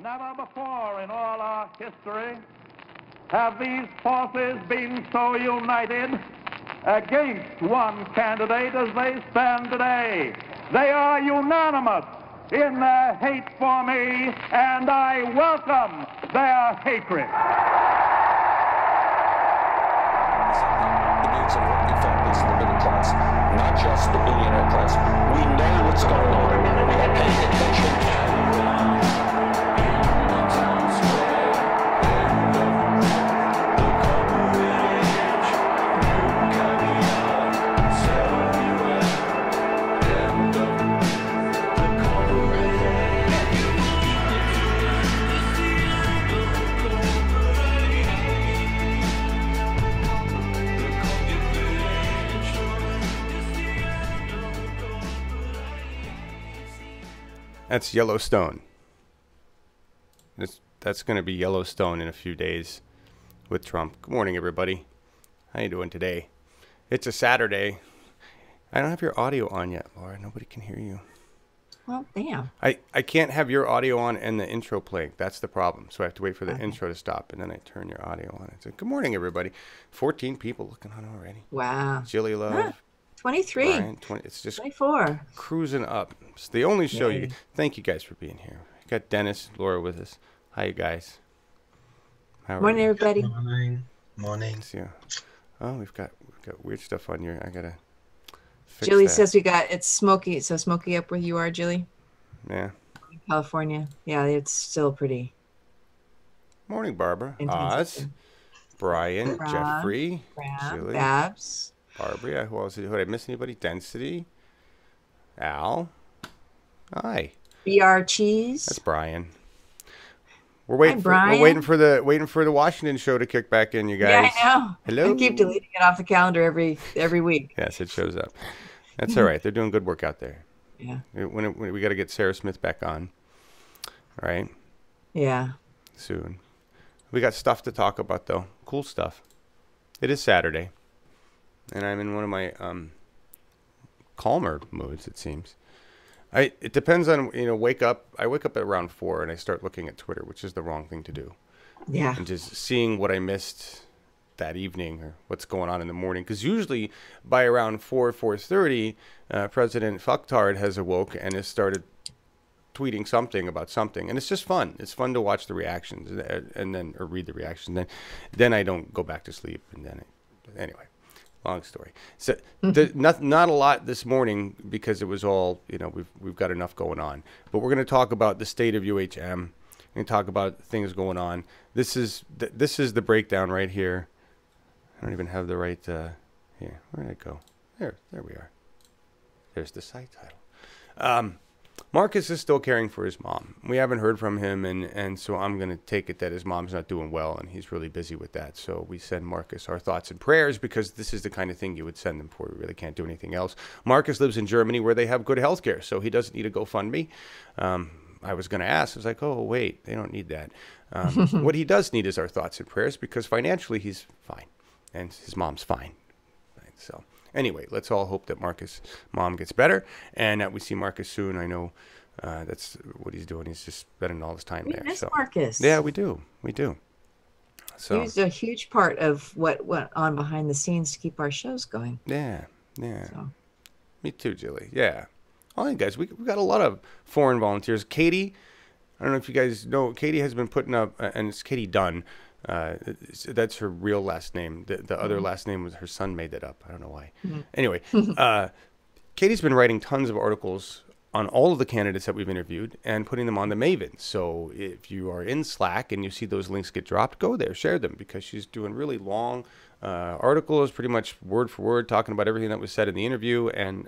Never before in all our history have these forces been so united against one candidate as they stand today. They are unanimous in their hate for me, and I welcome their hatred. The needs of working families and the middle class, not just the billionaire class. We know what's going on. We are paying attention. That's Yellowstone. That's going to be Yellowstone in a few days with Trump. Good morning, everybody. How you doing today? It's a Saturday. I don't have your audio on yet, Laura. Nobody can hear you. Well, damn. I can't have your audio on and the intro playing. That's the problem. So I have to wait for the intro to stop, and then I turn your audio on. It's like, good morning, everybody. 14 people looking on already. Wow. Jilly Love. 23. Brian, 20. It's just 24. cruising up. It's the only show Yay. you. Thank you guys for being here. We got Deniz, Laura with us. Hi, you guys. How are Morning, you? everybody. Morning. Morning. Let's see. Oh, we've got weird stuff on your. I gotta fix Jilly that. says it's smoky. So smoky up where you are, Jilly? Yeah. California. Yeah, it's still pretty. Morning, Barbara. intense up Oz. there. Brian. Rob, Jeffrey. Brad, Jilly. Babs. Barbara. Who else? Did I miss anybody? Density. Al. Hi. BR Cheese. That's Brian. We're waiting. Brian. We're waiting for the Washington show to kick back in, you guys. Yeah, I know. Hello. I keep deleting it off the calendar every week. Yes, it shows up. That's all right. They're doing good work out there. Yeah. When we got to get Sarah Smith back on. All right. Yeah. Soon. We got stuff to talk about, though. Cool stuff. It is Saturday, and I'm in one of my calmer moods. It seems. It depends on wake up. I wake up at around 4 and I start looking at Twitter, which is the wrong thing to do. Yeah. And just seeing what I missed that evening or what's going on in the morning. Because usually by around 4:30, President Fucktard has awoke and has started tweeting something about something, and it's just fun. It's fun to watch the reactions and then or read the reactions. Then I don't go back to sleep, and then anyway. Long story. So not a lot this morning because it was all we've got enough going on. But we're going to talk about the state of UHM. We're going to talk about things going on. This is the breakdown right here. I don't even have the right here. Where did it go? There we are. There's the site title. Marcus is still caring for his mom. We haven't heard from him, and so I'm going to take it that his mom's not doing well, and he's really busy with that. So we send Marcus our thoughts and prayers because this is the kind of thing you would send them for. We really can't do anything else. Marcus lives in Germany where they have good health care, so he doesn't need a GoFundMe. I was going to ask. I was like, oh, wait, they don't need that. What he does need is our thoughts and prayers because financially he's fine, and his mom's fine. Right, so... Anyway, let's all hope that Marcus' mom gets better and that we see Marcus soon. I know that's what he's doing. He's just spending all his time there. We miss So Marcus. yeah, we do. So He was a huge part of what went on behind the scenes to keep our shows going. yeah. So. Me too, Jilly. Yeah. All right, guys, we got a lot of foreign volunteers. Katie, I don't know if you guys know, Katie has been putting up, and it's Katie Dunn. That's her real last name. The other last name was her son made that up. I don't know why. Anyway, Katie's been writing tons of articles on all of the candidates that we've interviewed and putting them on the Maven. So if you are in Slack and you see those links get dropped, go there, share them because she's doing really long articles, pretty much word for word, talking about everything that was said in the interview, and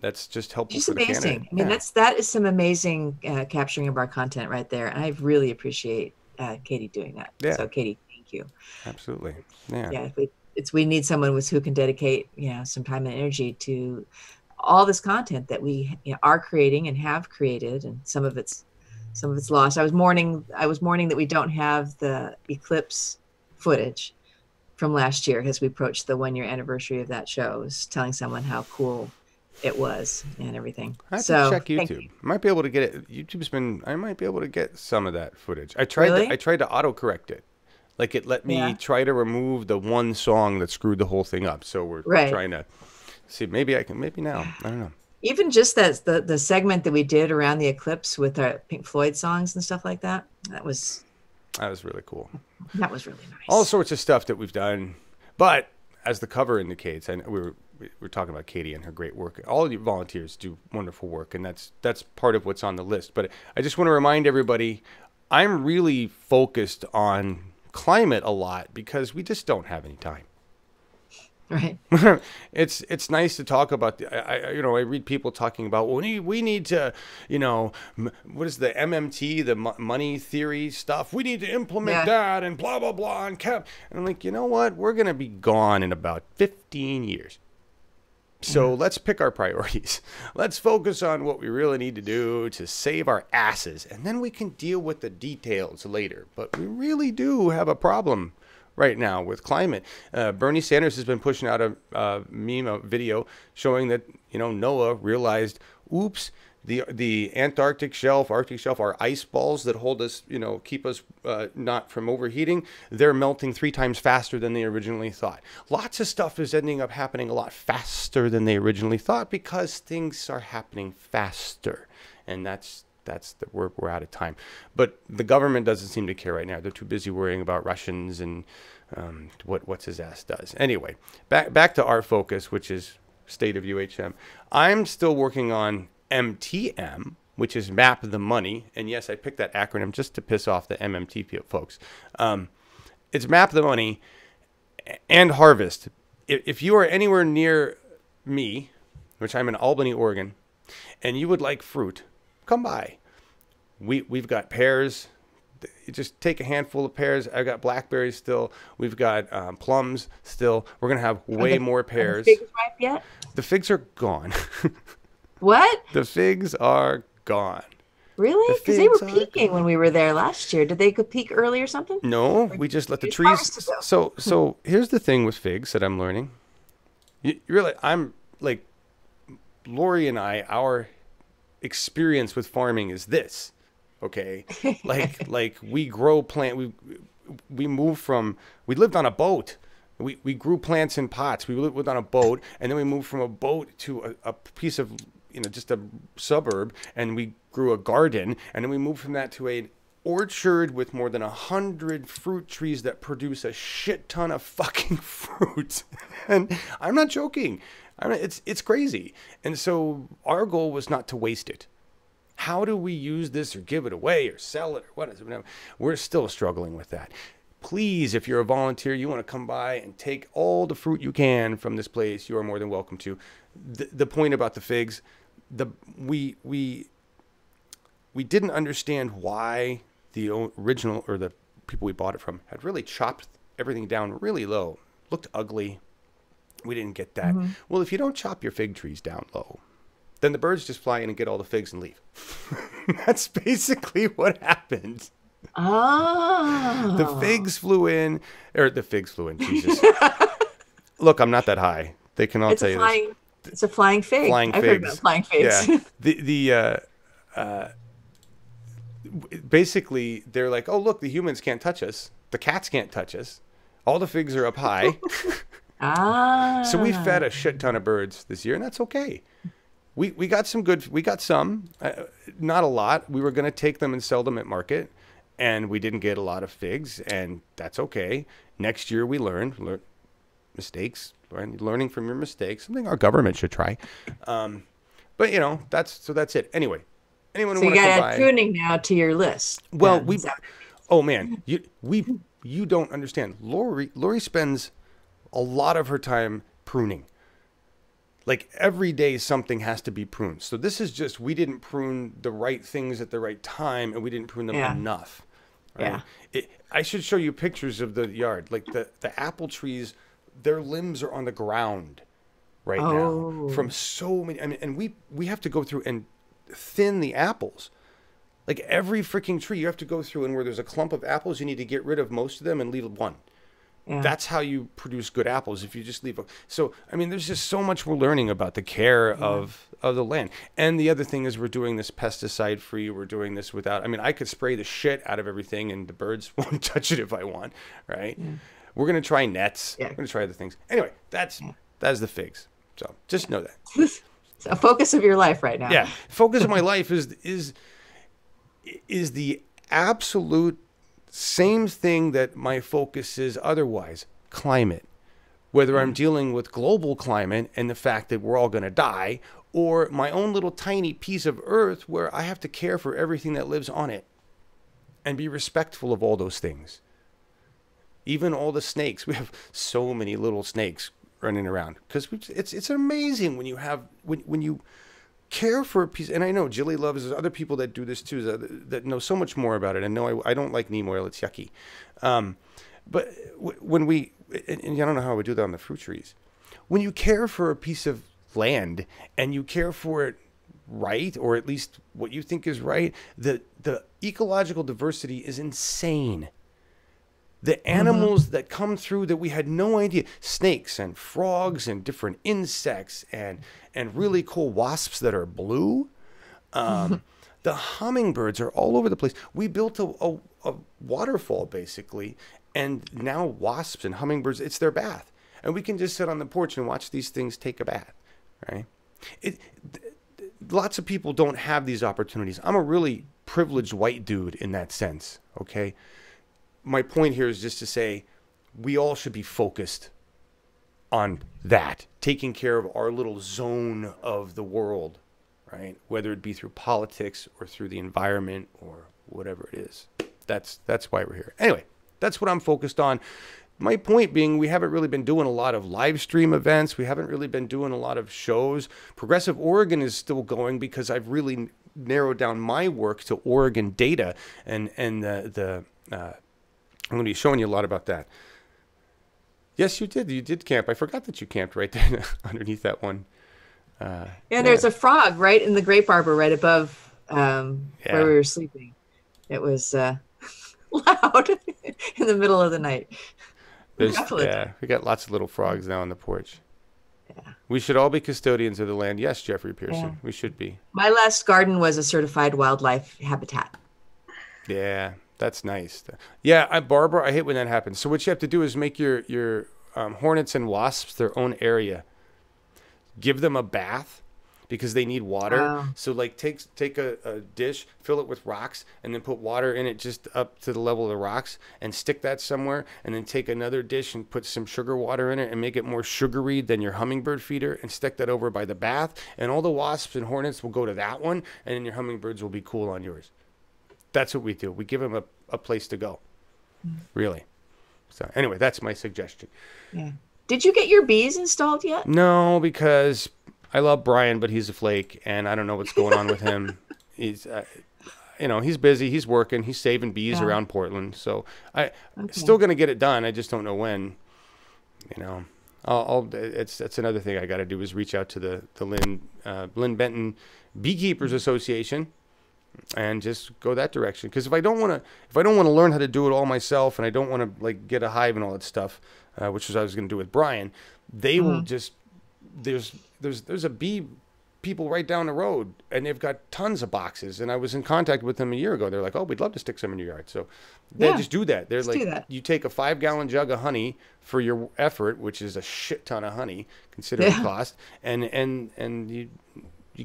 that's just helpful. She's for the amazing. candidate. I mean, that is some amazing capturing of our content right there, and I really appreciate Katie doing that. Yeah. So Katie, thank you. Absolutely. Yeah. Yeah, we need someone who can dedicate some time and energy to all this content that we are creating and have created, and some of it's lost. I was mourning that we don't have the eclipse footage from last year as we approached the 1-year anniversary of that show. I was telling someone how cool it was and everything. I have So to check thank YouTube. you. I might be able to get it. I might be able to get some of that footage. I Really? tried to autocorrect it. Like it let me Yeah. try to remove the one song that screwed the whole thing up. So we're Right. trying to see. Maybe I can. Maybe now. I don't know. Even just that the segment that we did around the eclipse with our Pink Floyd songs and stuff like that. That was Really cool. really nice. All sorts of stuff that we've done. But as the cover indicates, and we were talking about Katie and her great work. All of you volunteers do wonderful work, and that's part of what's on the list. But I just want to remind everybody, I'm really focused on climate a lot because we just don't have any time. Right. It's nice to talk about I read people talking about, well, we need to, what is the MMT, the money theory stuff, we need to implement that and blah blah blah and I'm like, you know what, we're gonna be gone in about 15 years, so let's pick our priorities. Let's focus on what we really need to do to save our asses, and then we can deal with the details later. But we really do have a problem right now with climate. Bernie Sanders has been pushing out a video showing that NOAA realized, oops, the Arctic shelf are ice balls that hold us, keep us not from overheating. They're melting 3 times faster than they originally thought. Lots of stuff is ending up happening a lot faster than they originally thought because things are happening faster, and we're out of time. But the government doesn't seem to care right now. They're too busy worrying about Russians and what's his ass does. Anyway, back to our focus, which is state of UHM. I'm still working on MTM, which is Map the Money. And yes, I picked that acronym just to piss off the MMT folks. It's Map the Money and Harvest. If you are anywhere near me, which I'm in Albany, Oregon, and you would like fruit, come by. We've got pears. You just take a handful of pears. I've got blackberries still. We've got plums still. We're going to have way more pears. Are the figs ripe yet? The figs are gone. What? The figs are gone. Really? The Because they were figs are peaking when we were there last year. Did they go peak early or something? No, we just let the It's trees. harvested though. So here's the thing with figs that I'm learning. I'm like, Lori and I, our experience with farming is this. Okay, like we grow we moved from, we lived on a boat. We grew plants in pots. We lived on a boat, and then we moved from a boat to a piece of, just a suburb, and we grew a garden, and then we moved from that to an orchard with more than 100 fruit trees that produce a shit ton of fucking fruit. And I'm not joking. It's crazy. And so our goal was not to waste it. How do we use this or give it away or sell it or what is it? We're still struggling with that. Please, if you're a volunteer, you want to come by and take all the fruit you can from this place, you are more than welcome to. The point about the figs, we didn't understand why the original, or the people we bought it from, had really chopped everything down really low. Looked ugly. We didn't get that. Mm-hmm. Well, if you don't chop your fig trees down low, then the birds just fly in and get all the figs and leave. That's basically what happened. Oh. The figs flew in. Jesus. Look, I'm not that high. They can all tell you this. It's a flying fig. Flying I've figs. heard about flying figs. Yeah. Basically, they're like, oh, look, the humans can't touch us. The cats can't touch us. All the figs are up high. So we fed a shit ton of birds this year, and that's okay. We got some, not a lot. We were going to take them and sell them at market, and we didn't get a lot of figs, and that's okay. Next year we learn mistakes, learning from your mistakes, something our government should try. But that's it. Anyway, anyone who so wants to buy. So you got pruning now to your list. Well, you don't understand. Lori spends a lot of her time pruning. Like every day something has to be pruned. So this is just, we didn't prune the right things at the right time, and we didn't prune them enough. Right? Yeah. I should show you pictures of the yard. Like the apple trees, their limbs are on the ground right now from so many. I mean, and we have to go through and thin the apples. Like every freaking tree you have to go through, and where there's a clump of apples, you need to get rid of most of them and leave one. Yeah. That's how you produce good apples. If you just leave. So, I mean, there's just so much we're learning about the care of the land. And the other thing is we're doing this pesticide free. We're doing this without, I mean, I could spray the shit out of everything and the birds won't touch it if I want, right? Yeah. We're going to try nets. Yeah. We're going to try other things. Anyway, that's the figs. So just know that. It's a focus of your life right now. Yeah. Focus of my life is the absolute same thing that my focus is otherwise, climate. Whether I'm dealing with global climate and the fact that we're all going to die, or my own little tiny piece of earth where I have to care for everything that lives on it and be respectful of all those things. Even all the snakes. We have so many little snakes running around because it's amazing when you have when you care for a piece. And I know Jilly loves, there's other people that do this too, that know so much more about it. And no, I don't like neem oil. It's yucky. But when we, and I don't know how I would do that on the fruit trees. When you care for a piece of land and you care for it right, or at least what you think is right, the ecological diversity is insane. The animals that come through that we had no idea, snakes and frogs and different insects and really cool wasps that are blue. The hummingbirds are all over the place. We built a waterfall basically, and now wasps and hummingbirds, it's their bath. And we can just sit on the porch and watch these things take a bath, right? Lots of people don't have these opportunities. I'm a really privileged white dude in that sense, okay? My point here is just to say we all should be focused on that, taking care of our little zone of the world, right? Whether it be through politics or through the environment or whatever it is. That's why we're here. Anyway, that's what I'm focused on. My point being, we haven't really been doing a lot of live stream events. We haven't really been doing a lot of shows. Progressive Oregon is still going because I've really narrowed down my work to Oregon data and I'm going to be showing you a lot about that. Yes, you did. You did camp. I forgot that you camped right there underneath that one. There's a frog right in the grape arbor right above where we were sleeping. It was loud in the middle of the night. We got lots of little frogs now on the porch. Yeah. We should all be custodians of the land. Yes, Jeffrey Pearson. Yeah. We should be. My last garden was a certified wildlife habitat. Yeah. That's nice. Yeah, Barbara, I hate when that happens. So what you have to do is make your hornets and wasps their own area. Give them a bath because they need water. Wow. So like take a dish, fill it with rocks, and then put water in it just up to the level of the rocks and stick that somewhere. And then take another dish and put some sugar water in it and make it more sugary than your hummingbird feeder and stick that over by the bath. And all the wasps and hornets will go to that one, and then your hummingbirds will be cool on yours. That's what we do. We give them a place to go, really. So anyway, that's my suggestion. Yeah. Did you get your bees installed yet? No, because I love Brian, but he's a flake, and I don't know what's going on with him. He's, he's busy. He's working. He's saving bees around Portland. So I'm still going to get it done. I just don't know when. That's another thing I got to do is reach out to the Lynn Benton Beekeepers Association. And just go that direction. Because if I don't want to learn how to do it all myself, and I don't want to like get a hive and all that stuff, which is what I was going to do with Brian, they will just there's a bee people right down the road, and they've got tons of boxes. And I was in contact with them a year ago. They're like, "Oh, we'd love to stick some in your yard." So they just do that. They're like, you take a 5-gallon jug of honey for your effort, which is a shit ton of honey considering the cost, and you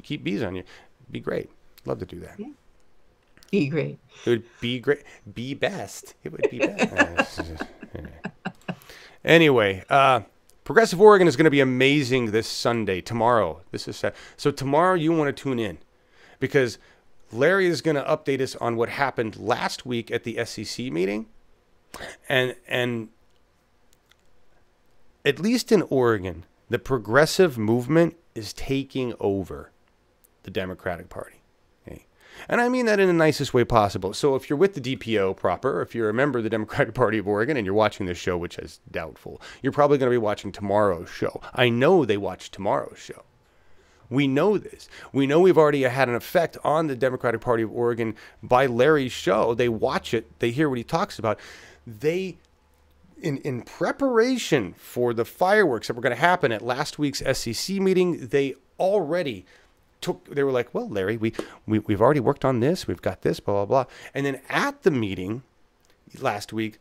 keep bees on you. Be great. Love to do that. Yeah. Be great. It would be great. Be best. It would be best. Anyway, Progressive Oregon is going to be amazing this Sunday. Tomorrow. This is set. So tomorrow you want to tune in because Larry is going to update us on what happened last week at the SEC meeting. And at least in Oregon, the progressive movement is taking over the Democratic Party. And I mean that in the nicest way possible. So if you're with the DPO proper, if you're a member of the Democratic Party of Oregon and you're watching this show, which is doubtful, you're probably going to be watching tomorrow's show. I know they watch tomorrow's show. We know this. We know we've already had an effect on the Democratic Party of Oregon by Larry's show. They watch it. They hear what he talks about. They in preparation for the fireworks that were going to happen at last week's SEC meeting, they already they were like, well, Larry, we've already worked on this. We've got this, blah, blah, blah. And then at the meeting last week,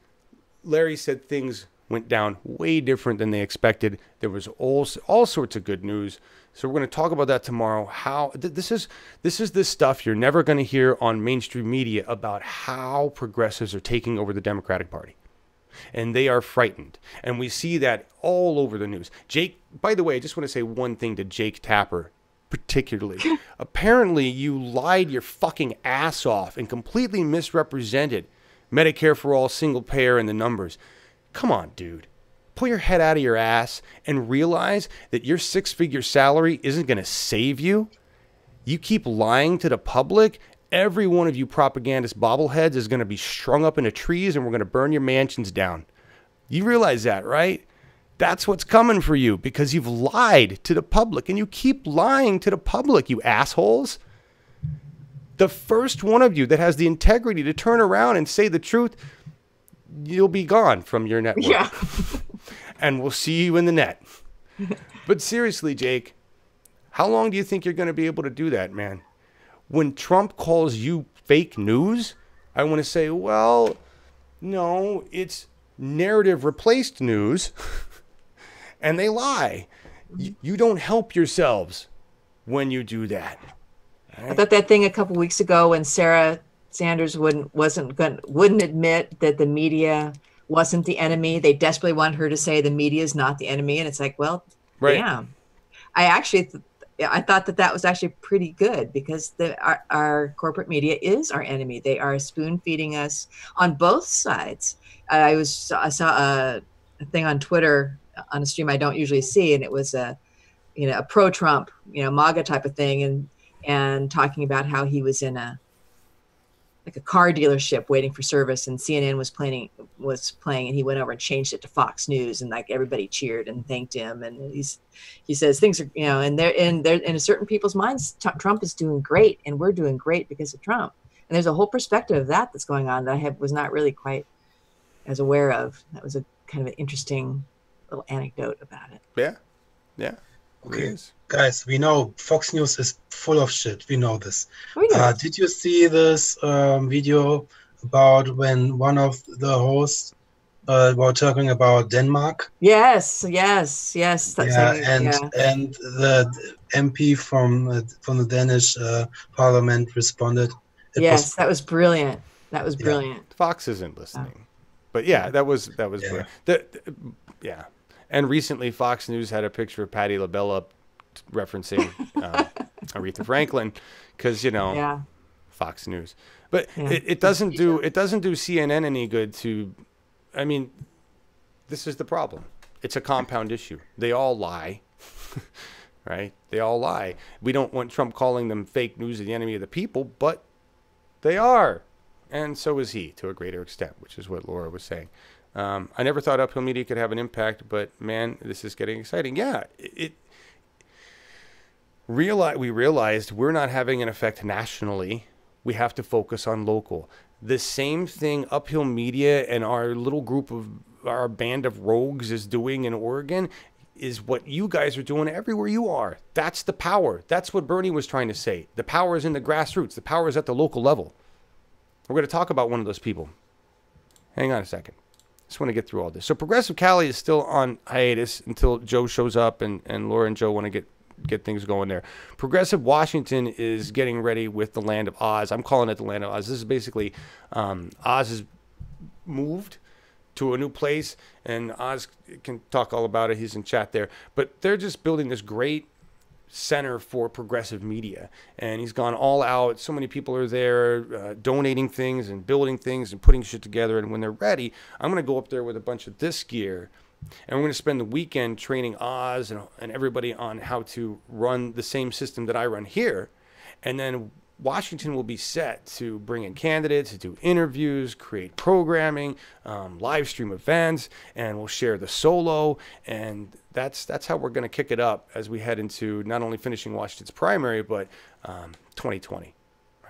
Larry said things went down way different than they expected. There was all sorts of good news. So we're going to talk about that tomorrow. How this is the stuff you're never going to hear on mainstream media about how progressives are taking over the Democratic Party. And they are frightened. And we see that all over the news. Jake, by the way, I just want to say one thing to Jake Tapper, particularly. Apparently, you lied your fucking ass off and completely misrepresented Medicare for all, single payer, and the numbers. Come on, dude. Pull your head out of your ass and realize that your six-figure salary isn't going to save you. You keep lying to the public. Every one of you propagandist bobbleheads is going to be strung up into trees and we're going to burn your mansions down. You realize that, right? That's what's coming for you because you've lied to the public and you keep lying to the public, you assholes. The first one of you that has the integrity to turn around and say the truth, you'll be gone from your network. Yeah. And we'll see you in the net. But seriously, Jake, how long do you think you're going to be able to do that, man? When Trump calls you fake news, I want to say, well, no, it's narrative replaced news. And they lie. You don't help yourselves when you do that. Right? I thought that thing a couple weeks ago when Sarah Sanders wouldn't admit that the media wasn't the enemy. They desperately wanted her to say the media is not the enemy. And it's like, well, right. Damn. I thought that was actually pretty good because our corporate media is our enemy. They are spoon feeding us on both sides. I saw a thing on Twitter on a stream I don't usually see, and it was a pro-Trump, MAGA type of thing, and talking about how he was in a car dealership waiting for service, and CNN was playing, and he went over and changed it to Fox News, and like everybody cheered and thanked him. And he says things are, and they're in certain people's minds, Trump is doing great, and we're doing great because of Trump. And there's a whole perspective of that's going on that I was not really quite as aware of. That was a kind of an interesting little anecdote about it. Yeah. Okay, guys, we know Fox News is full of shit. We know this. We know. Did you see this video about when one of the hosts were talking about Denmark? Yes. That's and the MP from the Danish parliament responded. That was brilliant. That was brilliant. Fox isn't listening, but yeah, that was brilliant. Yeah. And recently, Fox News had a picture of Patti LaBelle up referencing Aretha Franklin, because Fox News. But it doesn't do CNN any good to. I mean, this is the problem. It's a compound issue. They all lie, right? They all lie. We don't want Trump calling them fake news or the enemy of the people, but they are, and so is he to a greater extent, which is what Laura was saying. I never thought uphill media could have an impact, but man, this is getting exciting. Yeah, we realized we're not having an effect nationally. We have to focus on local. The same thing uphill media and our little group of our band of rogues is doing in Oregon is what you guys are doing everywhere you are. That's the power. That's what Bernie was trying to say. The power is in the grassroots. The power is at the local level. We're going to talk about one of those people. Hang on a second. Just want to get through all this. So Progressive Cali is still on hiatus until Joe shows up, and Laura and Joe want to get things going there. Progressive Washington is getting ready with the Land of Oz. I'm calling it the Land of Oz. This is basically Oz has moved to a new place, and Oz can talk all about it. He's in chat there. But they're just building this great center for progressive media, and he's gone all out. So many people are there donating things and building things and putting shit together, and when they're ready, I'm going to go up there with a bunch of this gear, and we're going to spend the weekend training Oz and everybody on how to run the same system that I run here. And then Washington will be set to bring in candidates, to do interviews, create programming, live stream events, and we'll share the solo. And that's how we're going to kick it up as we head into not only finishing Washington's primary, but 2020,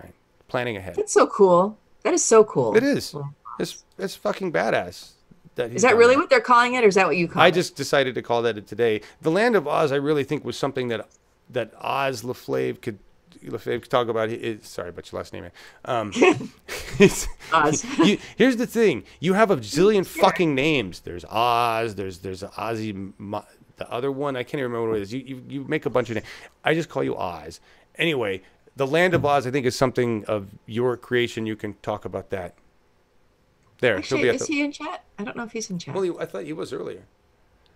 right? Planning ahead. That's so cool. That is so cool. It is. It's fucking badass. that he's Is that done really what they're calling it, or is that what you call it? I just decided to call that it today. The Land of Oz, I really think, was something that Oz LaFlave could talk about. Sorry about your last name. Oz. Here's the thing: you have a zillion fucking names. There's Oz. There's Ozzy. The other one, I can't even remember what it is. You make a bunch of names. I just call you Oz. Anyway, the Land of Oz, I think, is something of your creation. You can talk about that. There. Actually, is he in chat? I don't know if he's in chat. Well, I thought he was earlier.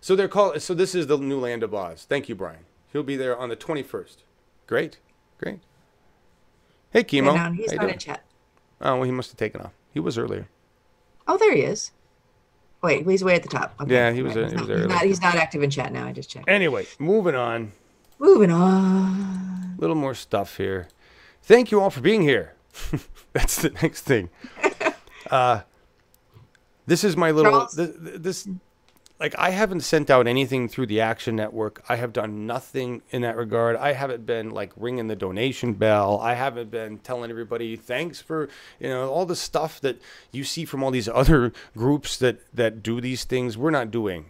So they're called. So this is the new Land of Oz. Thank you, Brian. He'll be there on the 21st. Great. Hey, Chemo. Yeah, no, he's not in chat. Oh, well, he must have taken off. He was earlier. Oh, there he is. Wait, he's way at the top. Okay. Yeah, he was earlier. He's not active in chat now. I just checked. Anyway, moving on. A little more stuff here. Thank you all for being here. That's the next thing. This is my little this like, I haven't sent out anything through the Action Network. I have done nothing in that regard. I haven't been like ringing the donation bell. I haven't been telling everybody thanks for, all the stuff that you see from all these other groups that do these things. We're not doing.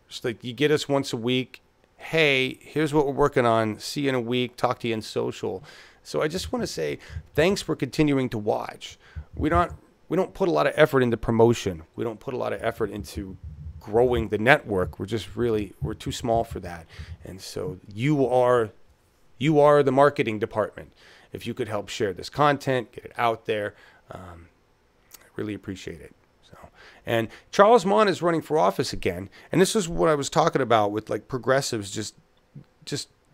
It's like, you get us once a week. Hey, here's what we're working on. See you in a week. Talk to you in social. So I just want to say thanks for continuing to watch. We don't put a lot of effort into promotion. We don't put a lot of effort into growing the network. We're too small for that. And so you are the marketing department. If you could help share this content, get it out there, I really appreciate it. So, and Charles Mons is running for office again. And this is what I was talking about with like progressives just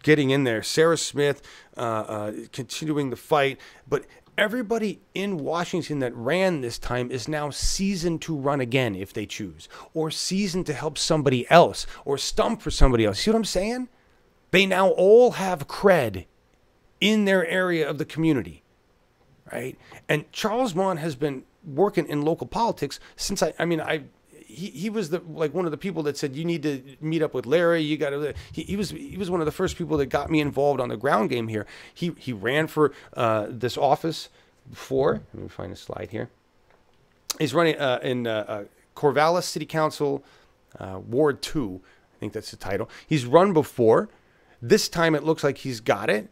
getting in there. Sarah Smith continuing the fight, but everybody in Washington that ran this time is now seasoned to run again if they choose, or seasoned to help somebody else, or stump for somebody else. See what I'm saying? They now all have cred in their area of the community, right? And Charles Mons has been working in local politics since he was one of the people that said, you need to meet up with Larry. You got to. He was one of the first people that got me involved on the ground game here. He ran for this office before. Let me find a slide here. He's running in Corvallis City Council, Ward 2. I think that's the title. He's run before. This time it looks like he's got it.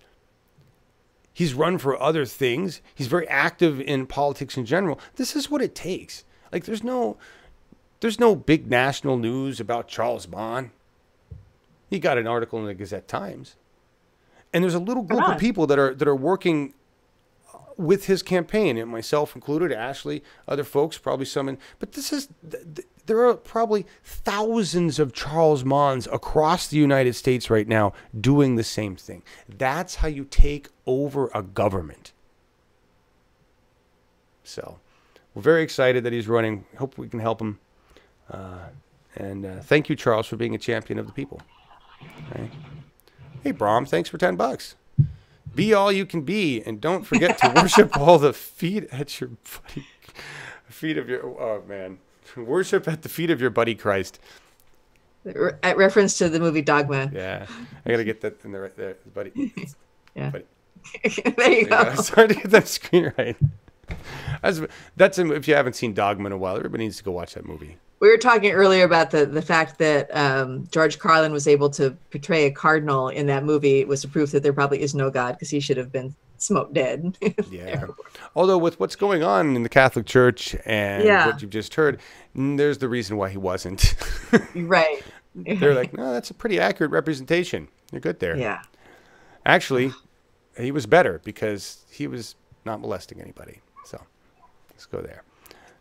He's run for other things. He's very active in politics in general. This is what it takes. Like, there's no big national news about Charles Mons. He got an article in the Gazette-Times. And there's a little group of people that are working with his campaign, and myself included, Ashley, other folks, probably some. But there are probably thousands of Charles Mons across the United States right now doing the same thing. That's how you take over a government. So we're very excited that he's running. Hope we can help him. And thank you, Charles, for being a champion of the people. Right. Hey, Brom, thanks for $10. Be all you can be, and don't forget to worship all the feet at your feet of your. Oh man, worship at the feet of your buddy Christ. At reference to the movie Dogma. Yeah, I gotta get that in there right there, buddy. Yeah. Buddy. There you go. It's hard to get that screen right. That's if you haven't seen Dogma in a while, everybody needs to go watch that movie. We were talking earlier about the fact that George Carlin was able to portray a cardinal in that movie. It was a proof that there probably is no God, because he should have been smoked dead. Yeah. Although with what's going on in the Catholic Church and what you've just heard, there's the reason why he wasn't. Right. They're like, no, that's a pretty accurate representation. You're good there. Yeah. Actually, he was better because he was not molesting anybody. So let's go there.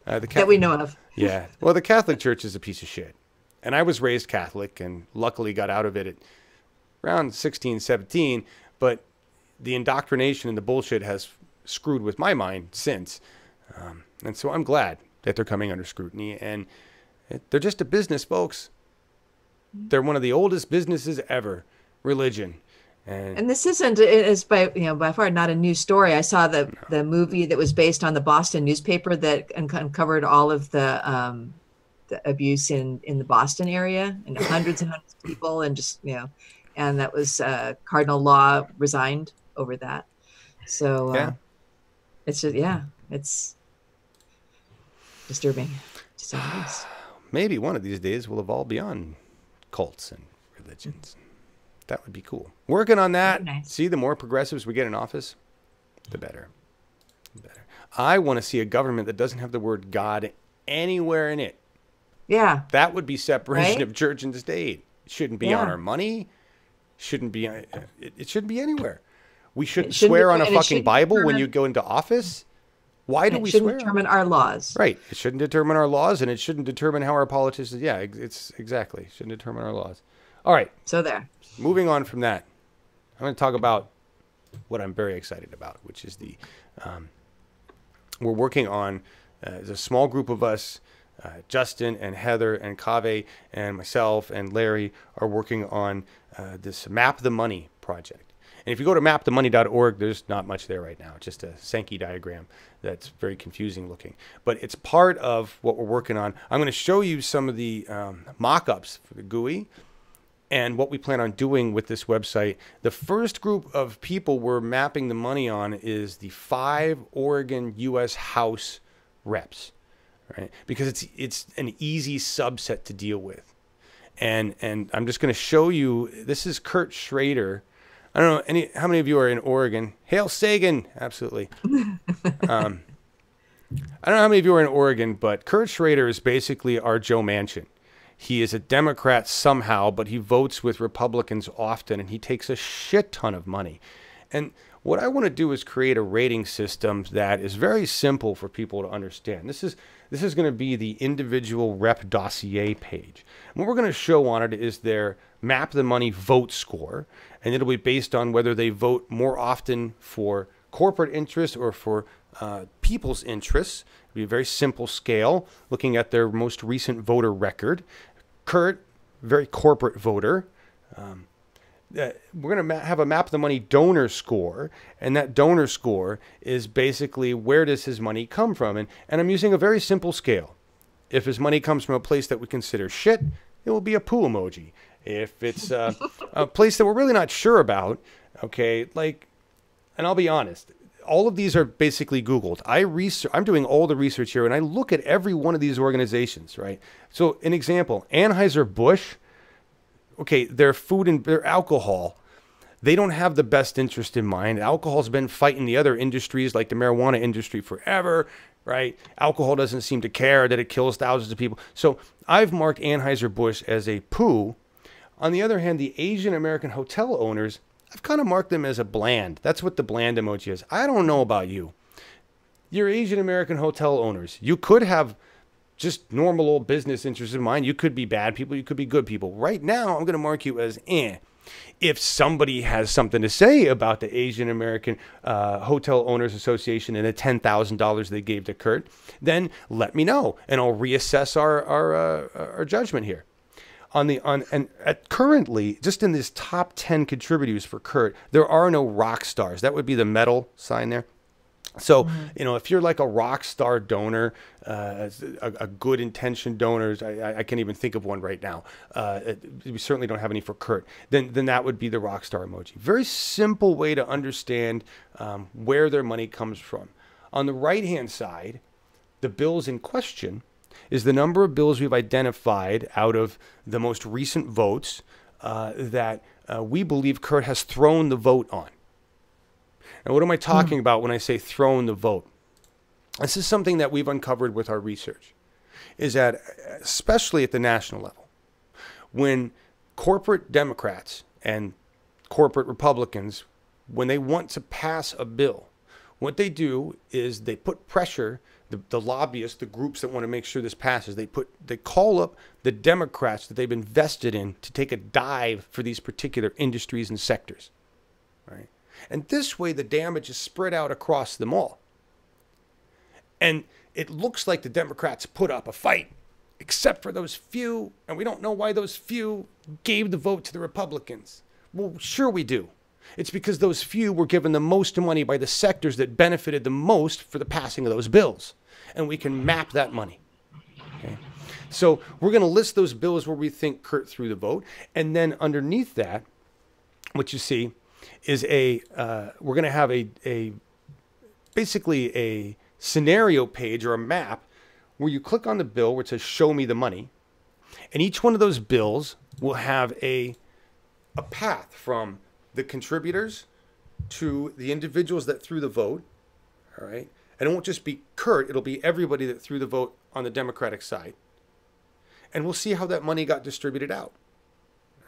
That we know of. Yeah. Well, the Catholic Church is a piece of shit. And I was raised Catholic and luckily got out of it at around 16, 17. But the indoctrination and the bullshit has screwed with my mind since. And so I'm glad that they're coming under scrutiny. And they're just a business, folks. They're one of the oldest businesses ever, religion. And this is by far not a new story. I saw the movie that was based on the Boston newspaper that uncovered all of the abuse in the Boston area, and hundreds and hundreds of people, and and that was Cardinal Law resigned over that. So it's just it's disturbing to say the least. maybe one of these days we'll evolve beyond cults and religions. That would be cool. Working on that. Nice. See, the more progressives we get in office, the better. The better. I want to see a government that doesn't have the word God anywhere in it. Yeah. That would be separation Right? of church and state. It shouldn't be on Yeah. our money. Shouldn't be. It shouldn't be anywhere. We shouldn't shouldn't swear on a and it fucking shouldn't Bible when determine- you go into office. Why do It we shouldn't swear? determine our laws. Right. It shouldn't determine our laws, and it shouldn't determine how our politicians. Yeah, it's exactly. Shouldn't determine our laws. All right. So there. Moving on from that, I'm going to talk about what I'm very excited about, which is the we're working on. There's a small group of us. Justin and Heather and Kaveh and myself and Larry are working on this Map the Money project. And if you go to mapthemoney.org, there's not much there right now. It's just a Sankey diagram that's very confusing looking. But it's part of what we're working on. I'm going to show you some of the mock-ups for the GUI and what we plan on doing with this website. The first group of people we're mapping the money on is the 5 Oregon U.S. House reps, right? Because it's an easy subset to deal with. And I'm just going to show you, this is Kurt Schrader. I don't know how many of you are in Oregon. Hail Sagan, absolutely. I don't know how many of you are in Oregon, but Kurt Schrader is basically our Joe Manchin. He is a Democrat somehow, but he votes with Republicans often, and he takes a shit ton of money. And what I want to do is create a rating system that is very simple for people to understand. This is going to be the individual rep dossier page. And what we're going to show on it is their Map the Money vote score, and it'll be based on whether they vote more often for corporate interests or for people's interests. It'll be a very simple scale, looking at their most recent voter record. Kurt, very corporate voter. We're going to have a Map the Money donor score, and that donor score is basically where does his money come from. And I'm using a very simple scale. If his money comes from a place that we consider shit, it will be a poo emoji. If it's a place that we're really not sure about, okay, like, and I'll be honest, all of these are basically Googled. I'm doing all the research here, and I look at every one of these organizations, right? So, an example, Anheuser-Busch, okay, their food and their alcohol, they don't have the best interest in mind. Alcohol's been fighting the other industries like the marijuana industry forever, right? Alcohol doesn't seem to care that it kills thousands of people. So I've marked Anheuser-Busch as a poo. On the other hand, the Asian American hotel owners, I've kind of marked them as a bland. That's what the bland emoji is. I don't know about you. You're Asian American hotel owners. You could have just normal old business interests in mind. You could be bad people. You could be good people. Right now, I'm going to mark you as eh. If somebody has something to say about the Asian American Hotel Owners Association and the $10,000 they gave to Kurt, then let me know, and I'll reassess our judgment here. Currently, just in this top 10 contributors for Kurt, there are no rock stars. That would be the medal sign there. So, if you're like a rock star donor, a good intention donor, I can't even think of one right now. We certainly don't have any for Kurt. Then that would be the rock star emoji. Very simple way to understand where their money comes from. On the right-hand side, the bills in question is the number of bills we've identified out of the most recent votes that we believe Kurt has thrown the vote on. Now, what am I talking about when I say thrown the vote? This is something that we've uncovered with our research, is that especially at the national level, when corporate Democrats and corporate Republicans, when they want to pass a bill, what they do is they put pressure, the lobbyists, the groups that want to make sure this passes, they call up the Democrats that they've invested in to take a dive for these particular industries and sectors, right? And this way, the damage is spread out across them all. And it looks like the Democrats put up a fight, except for those few, and we don't know why those few gave the vote to the Republicans. Well, sure we do. It's because those few were given the most money by the sectors that benefited the most for the passing of those bills. And we can map that money. Okay? So we're going to list those bills where we think Kurt threw the vote. And then underneath that, what you see is we're going to have basically a scenario page or a map where you click on the bill where it says show me the money, And each one of those bills will have a path from the contributors to the individuals that threw the vote, all right? And it won't just be Kurt, it'll be everybody that threw the vote on the Democratic side. And we'll see how that money got distributed out,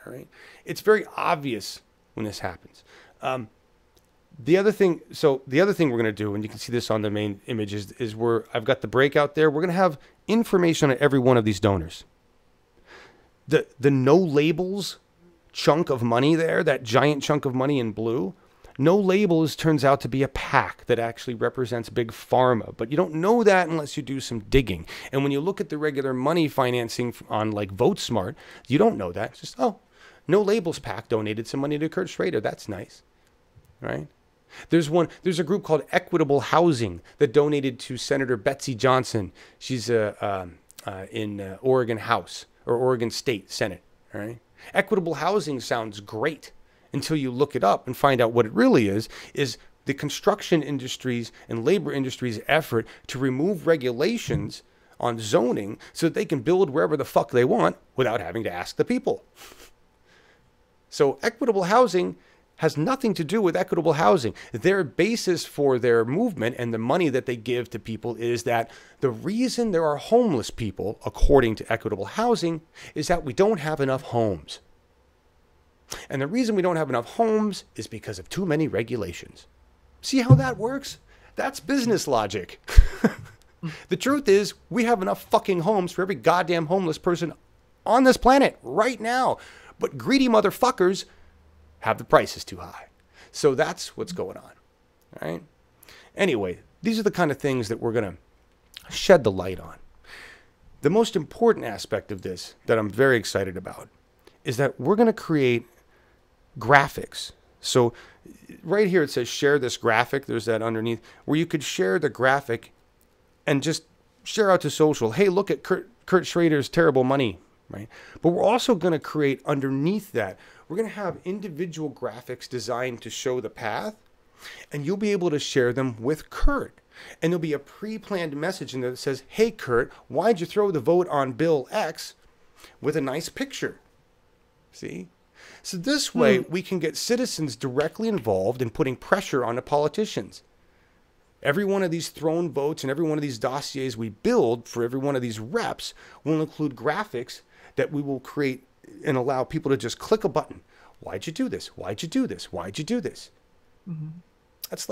all right? It's very obvious when this happens. The other thing we're going to do, and you can see this on the main image, is I've got the breakout there. We're going to have information on every one of these donors. The no labels chunk of money there, that giant chunk of money in blue, no labels turns out to be a PAC that actually represents big pharma. But you don't know that unless you do some digging. And when you look at the regular money financing on like VoteSmart, you don't know that. It's just, oh, no labels PAC donated some money to Kurt Schrader. That's nice, right? There's a group called Equitable Housing that donated to Senator Betsy Johnson. She's in Oregon House or Oregon State Senate, all right? Equitable housing sounds great until you look it up and find out what it really is the construction industries and labor industries' effort to remove regulations on zoning so that they can build wherever the fuck they want without having to ask the people. So equitable housing has nothing to do with equitable housing. Their basis for their movement and the money that they give to people is that the reason there are homeless people, according to equitable housing, is that we don't have enough homes. And the reason we don't have enough homes is because of too many regulations. See how that works? That's business logic. The truth is, we have enough fucking homes for every goddamn homeless person on this planet right now. But greedy motherfuckers have the prices too high. So that's what's going on, all right? Anyway, these are the kind of things that we're going to shed the light on. The most important aspect of this that I'm very excited about is that we're going to create graphics. So right here it says share this graphic. There's that underneath where you could share the graphic and just share out to social. Hey, look at Kurt Schrader's terrible money, right? But we're also going to create underneath that, we're going to have individual graphics designed to show the path, and you'll be able to share them with Kurt. And there'll be a pre-planned message in there that says, hey, Kurt, why'd you throw the vote on Bill X, with a nice picture? See? So this way, we can get citizens directly involved in putting pressure on the politicians. Every one of these thrown votes and every one of these dossiers we build for every one of these reps will include graphics that we will create and allow people to just click a button. Why'd you do this? Why'd you do this? Why'd you do this? Mm-hmm. That's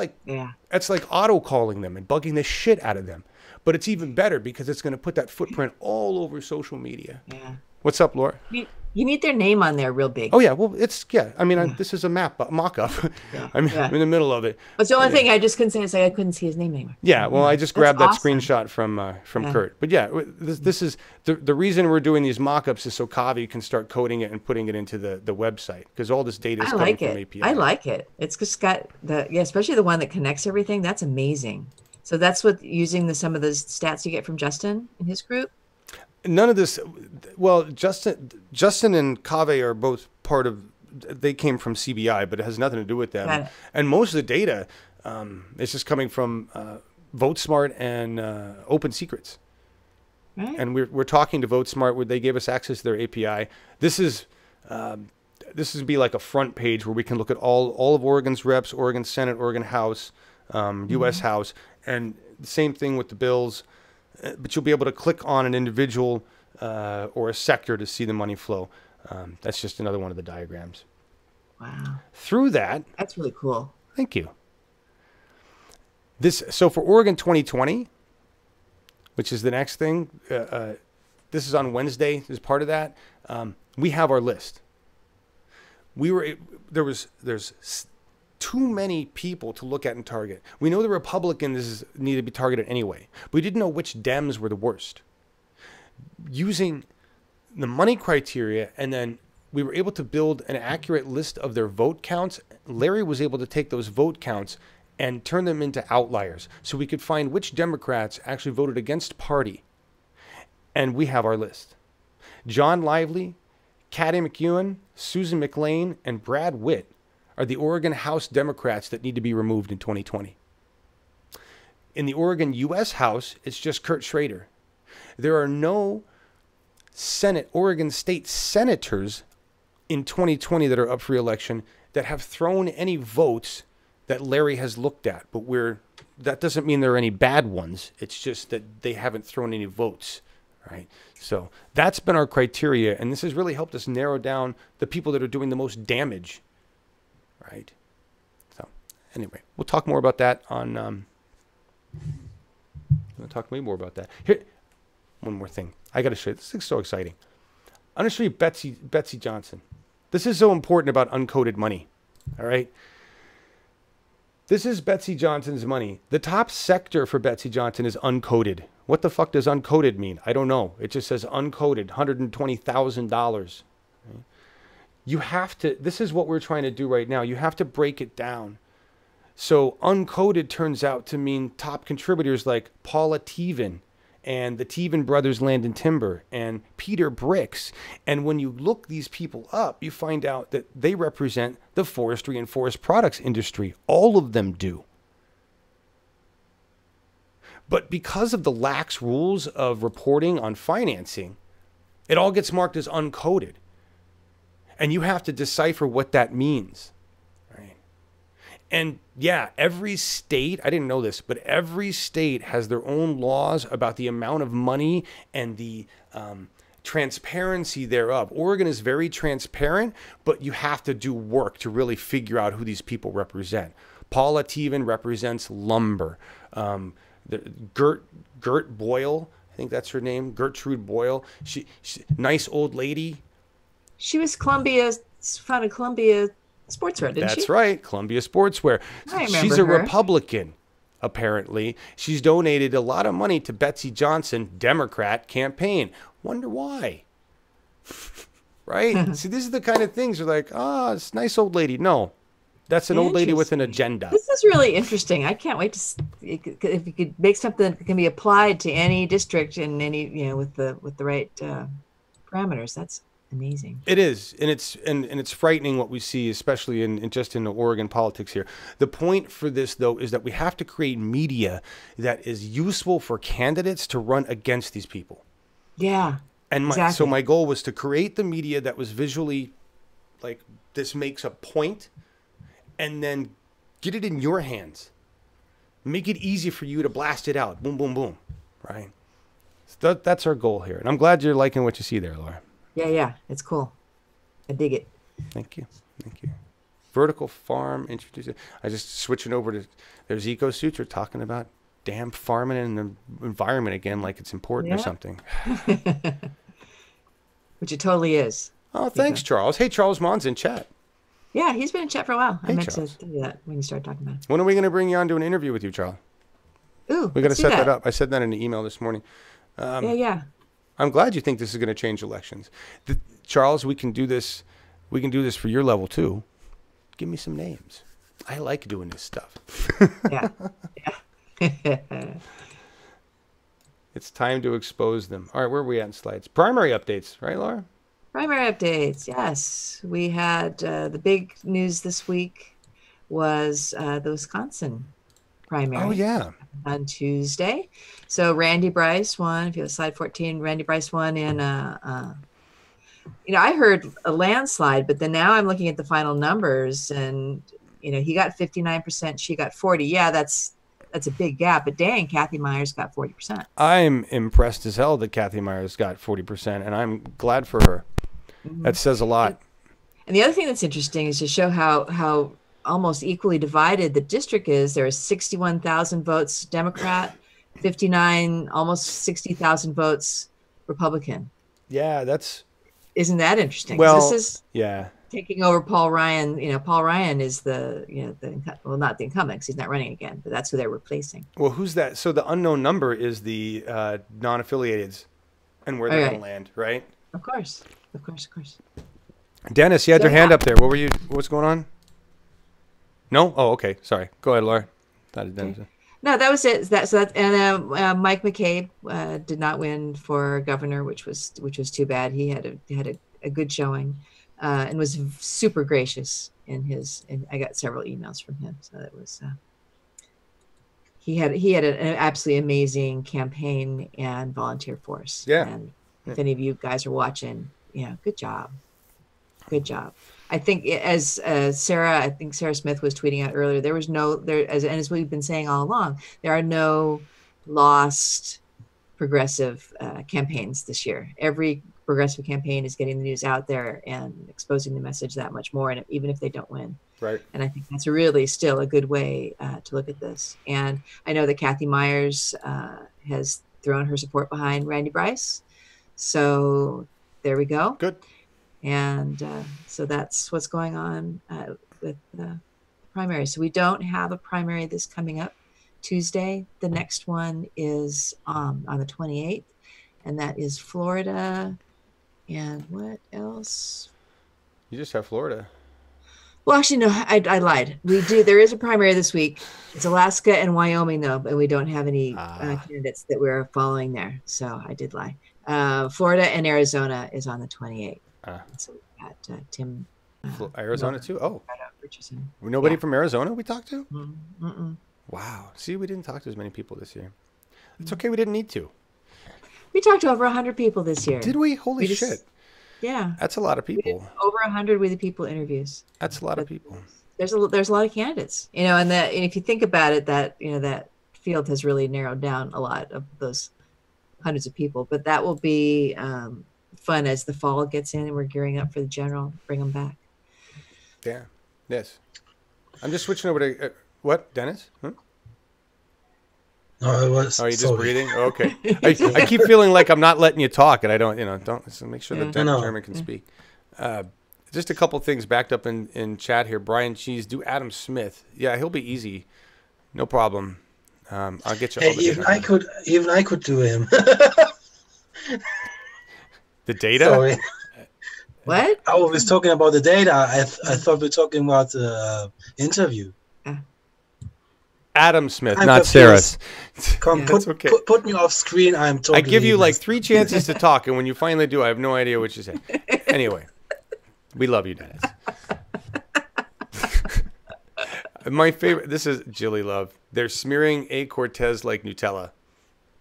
like auto calling them and bugging the shit out of them. But it's even better because it's going to put that footprint all over social media. Yeah. What's up, Laura? You need their name on there real big. Oh, yeah. Well, I mean, this is a mock-up. Yeah. I'm in the middle of it. That's the only thing I just couldn't say is I couldn't see his name anymore. Yeah, well, I just grabbed that screenshot from Kurt. But yeah, this is the reason we're doing these mock-ups is so Kavi can start coding it and putting it into the website because all this data is coming from API. I like it. It's just got especially the one that connects everything. That's amazing. So that's what using some of the stats you get from Justin in his group. None of this. Well, Justin and Kave are both part of. They came from CBI, but it has nothing to do with them. And most of the data is just coming from VoteSmart and Open Secrets. Right. And we're talking to VoteSmart where they gave us access to their API. This is be like a front page where we can look at all of Oregon's reps, Oregon Senate, Oregon House, U.S. House, and the same thing with the bills. But you'll be able to click on an individual or a sector to see the money flow. That's just another one of the diagrams. Wow. Through that. That's really cool. Thank you. So for Oregon 2020, which is the next thing, this is on Wednesday as part of that, we have our list. There's too many people to look at and target. We know the Republicans need to be targeted anyway, but we didn't know which Dems were the worst. Using the money criteria, and then we were able to build an accurate list of their vote counts. Larry was able to take those vote counts and turn them into outliers so we could find which Democrats actually voted against party. And we have our list. John Lively, Caddy McEwen, Susan McLean, and Brad Witt are the Oregon House Democrats that need to be removed in 2020. In the Oregon U.S. House, it's just Kurt Schrader. There are no Oregon State senators in 2020 that are up for election that have thrown any votes that Larry has looked at. But that doesn't mean there are any bad ones. It's just that they haven't thrown any votes, right? So that's been our criteria, and this has really helped us narrow down the people that are doing the most damage, right? So anyway, we'll talk more about that on... We'll talk way more about that. Here, one more thing. I got to show you. This is so exciting. I'm going to show you Betsy Johnson. This is so important about uncoded money. All right. This is Betsy Johnson's money. The top sector for Betsy Johnson is uncoded. What the fuck does uncoded mean? I don't know. It just says uncoded, $120,000. Right? You have to, this is what we're trying to do right now. You have to break it down. So uncoded turns out to mean top contributors like Paula Teven and the Teven Brothers Land and Timber and Peter Bricks. And when you look these people up, you find out that they represent the forestry and forest products industry. All of them do. But because of the lax rules of reporting on financing, it all gets marked as uncoded. And you have to decipher what that means. And yeah, every state, I didn't know this, but every state has their own laws about the amount of money and the transparency thereof. Oregon is very transparent, but you have to do work to really figure out who these people represent. Paula Teven represents lumber. Gert Boyle, I think that's her name, Gertrude Boyle. She nice old lady. She was founded Columbia Sportswear, didn't she? That's right, Columbia Sportswear. She's a Republican, apparently. She's donated a lot of money to Betsy Johnson, Democrat campaign. Wonder why? Right? See, this is the kind of things you're like, it's a nice old lady. No, that's an old lady with an agenda. This is really interesting. I can't wait to if you could make something that can be applied to any district and any, with the right parameters. That's amazing. It is, and it's frightening what we see, especially in just in the Oregon politics here. The point for this, though, is that we have to create media that is useful for candidates to run against these people. Yeah, and exactly. So my goal was to create the media that was visually, like, this makes a point, and then get it in your hands. Make it easy for you to blast it out. Boom, boom, boom. Right? So that's our goal here, and I'm glad you're liking what you see there, Laura. Yeah, it's cool. I dig it. Thank you. Vertical farm introduced. I just switching over to there's eco suits are talking about damn farming in the environment again, like it's important or something. Which it totally is. Oh, thanks, Charles. Hey, Charles Mons in chat. Yeah, he's been in chat for a while. Hey, I meant Charles. to do that when you start talking about it. When are we going to bring you on to an interview with you, Charles? Ooh, we got to set that up. I said that in an email this morning. Yeah. I'm glad you think this is going to change elections. Charles, we can do this. We can do this for your level too. Give me some names. I like doing this stuff. Yeah. It's time to expose them. All right, where are we at in slides? Primary updates, right, Laura? Primary updates, yes. We had the big news this week was the Wisconsin primary. Oh, yeah. On Tuesday. So Randy Bryce won. If you have slide 14, Randy Bryce won in I heard a landslide, but then now I'm looking at the final numbers and, he got 59%, she got 40. Yeah, that's a big gap, but dang, Kathy Myers got 40%. I'm impressed as hell that Kathy Myers got 40%, and I'm glad for her. Mm-hmm. That says a lot. And the other thing that's interesting is to show how almost equally divided the district is. There are 61,000 votes Democrat, 59, almost 60,000 votes Republican. Yeah, isn't that interesting? Well, this is yeah, taking over Paul Ryan. Paul Ryan is not the incumbent because he's not running again, but that's who they're replacing. Well, who's that? So the unknown number is the non-affiliateds and where they're going to land, right? Of course. Dennis, you had your hand up there. What's going on? No? Oh, okay. Sorry. Go ahead, Laura. Okay. No, that was it. Mike McCabe did not win for governor, which was too bad. He had a good showing, and was super gracious in his. And I got several emails from him, so that was. He had an absolutely amazing campaign and volunteer force. Yeah. And if any of you guys are watching, good job. Good job. I think as Sarah Smith was tweeting out earlier, as we've been saying all along, there are no lost progressive campaigns this year. Every progressive campaign is getting the news out there and exposing the message that much more, and even if they don't win. Right. And I think that's really still a good way to look at this. And I know that Kathy Myers has thrown her support behind Randy Bryce. So there we go. Good. And so that's what's going on with the primary. So we don't have a primary this coming up Tuesday. The next one is on the 28th, and that is Florida. And what else? You just have Florida. Well, actually, no, I lied. We do. There is a primary this week. It's Alaska and Wyoming, though, but we don't have any candidates that we're following there. So I did lie. Florida and Arizona is on the 28th. So we've got Tim. Arizona, too? Oh. Richardson. Nobody from Arizona we talked to? Mm-mm. Wow. See, we didn't talk to as many people this year. It's okay. We didn't need to. We talked to over 100 people this year. Did we? Holy shit. Yeah. That's a lot of people. Over 100 with the people interviews. That's a lot of people. There's a lot of candidates, and if you think about it, that field has really narrowed down a lot of those hundreds of people, but that will be fun as the fall gets in and we're gearing up for the general. Bring them back. Yeah. Yes. I'm just switching over to what, Dennis? Huh? No, I was. Oh, you're just breathing? Oh, okay. I keep feeling like I'm not letting you talk, and I don't. So make sure that German can speak. Just a couple things backed up in chat here. Brian Cheese, do Adam Smith. Yeah, he'll be easy. No problem. I'll get you. Hey, even I could do him. The data? Sorry. What? I was talking about the data. I thought we were talking about the interview. Adam Smith, not Sarah's. Come, put me off screen. I'm talking. I give you like 3 chances to talk, and when you finally do, I have no idea what you say. Anyway, we love you, Dennis. My favorite. This is Jilly Love. They're smearing A. Cortez like Nutella.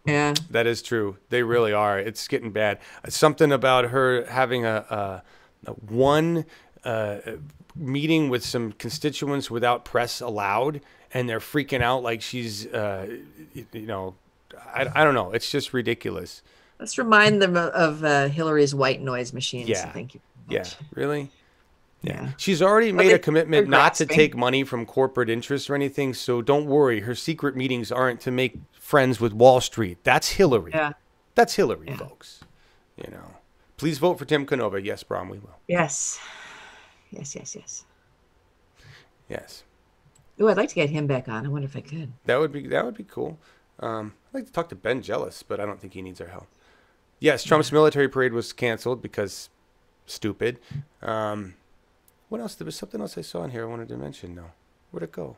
Yeah, that is true. They really are. It's getting bad. Something about her having a one meeting with some constituents without press allowed, and they're freaking out like she's, I don't know. It's just ridiculous. Let's remind them of Hillary's white noise machines. Yeah. Thank you. Yeah. Really? Yeah. She's already made a commitment not to take money from corporate interests or anything. So don't worry. Her secret meetings aren't to make friends with Wall Street. That's Hillary. Yeah. That's Hillary, folks. Please vote for Tim Canova. Yes, Brom, we will. Yes. Yes. Oh, I'd like to get him back on. I wonder if I could. That would be cool. I'd like to talk to Ben Jealous, but I don't think he needs our help. Yes, Trump's military parade was canceled because stupid. What else? There was something else I saw in here I wanted to mention. No, where'd it go?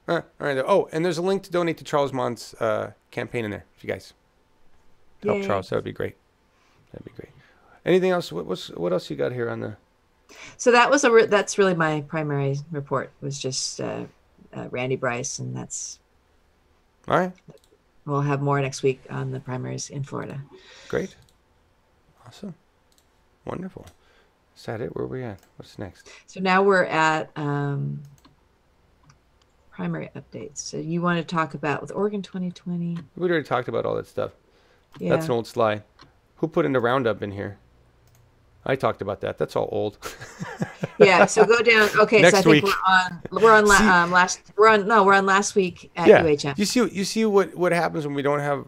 All right. Oh, and there's a link to donate to Charles Mons' campaign in there. If you guys help Charles, that would be great. Anything else? What else you got here on the? So that's really my primary report. Was just Randy Bryce, and that's all right. We'll have more next week on the primaries in Florida. Great, awesome, wonderful. Is that it? Where are we at? What's next? So now we're at primary updates. So you want to talk about with Oregon 2020? We already talked about all that stuff. Yeah. That's an old slide. Who put in the roundup in here? I talked about that. That's all old. Yeah. So go down. Okay. Next so I think week. we're on last week at UHM. You see what happens when we don't have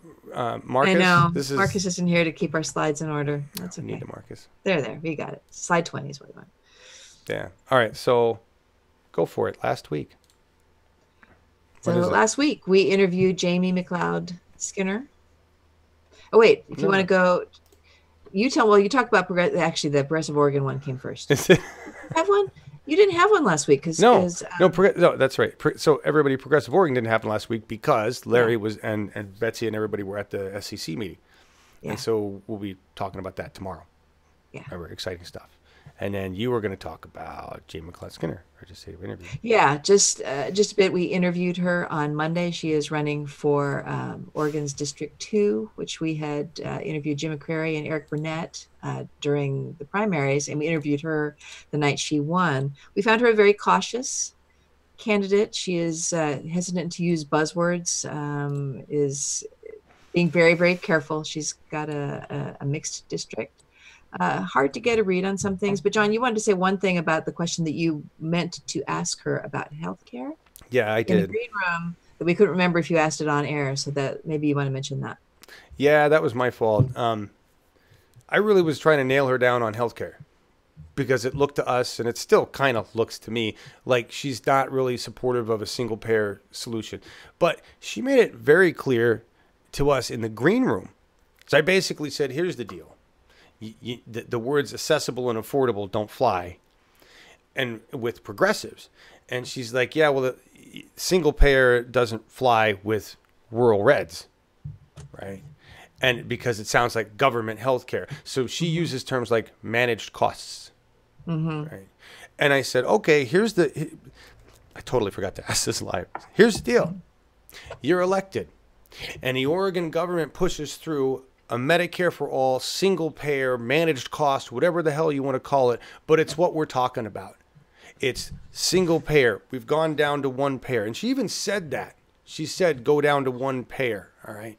Marcus? I know. Marcus isn't here to keep our slides in order. That's okay. We need the Marcus. There. We got it. Slide 20 is what we want. Yeah. All right. So go for it. Last week. So last week we interviewed Jamie McLeod Skinner. Oh wait, if you want to go, you talk about actually the Progressive Oregon one came first. Have one? You didn't have one last week because no, that's right. So everybody, Progressive Oregon didn't happen last week because Larry was and Betsy and everybody were at the SEC meeting, and so we'll be talking about that tomorrow. Yeah, very exciting stuff. And then you were going to talk about Jane McLeod Skinner, or just say interview. Yeah, just a bit. We interviewed her on Monday. She is running for Oregon's District 2, which we had interviewed Jim McCrary and Eric Burnett during the primaries, and we interviewed her the night she won. We found her a very cautious candidate. She is hesitant to use buzzwords, is being very, very careful. She's got a mixed district. Hard to get a read on some things. But John, you wanted to say one thing about the question that you meant to ask her about healthcare. Yeah, I did. In the green room, that we couldn't remember if you asked it on air, so that maybe you want to mention that. Yeah, that was my fault. I really was trying to nail her down on healthcare because it looked to us, and it still kind of looks to me, like she's not really supportive of a single payer solution. But she made it very clear to us in the green room. So I basically said, here's the deal. The words accessible and affordable don't fly, and with progressives. And she's like, yeah, well, the single payer doesn't fly with rural reds, right? And because it sounds like government health care. So she uses terms like managed costs, right? And I said, okay, I totally forgot to ask this live. Here's the deal. You're elected, and the Oregon government pushes through a Medicare for all, single payer, managed cost, whatever the hell you want to call it, but it's what we're talking about. It's single payer. We've gone down to one payer. And she even said that. She said go down to one payer, all right?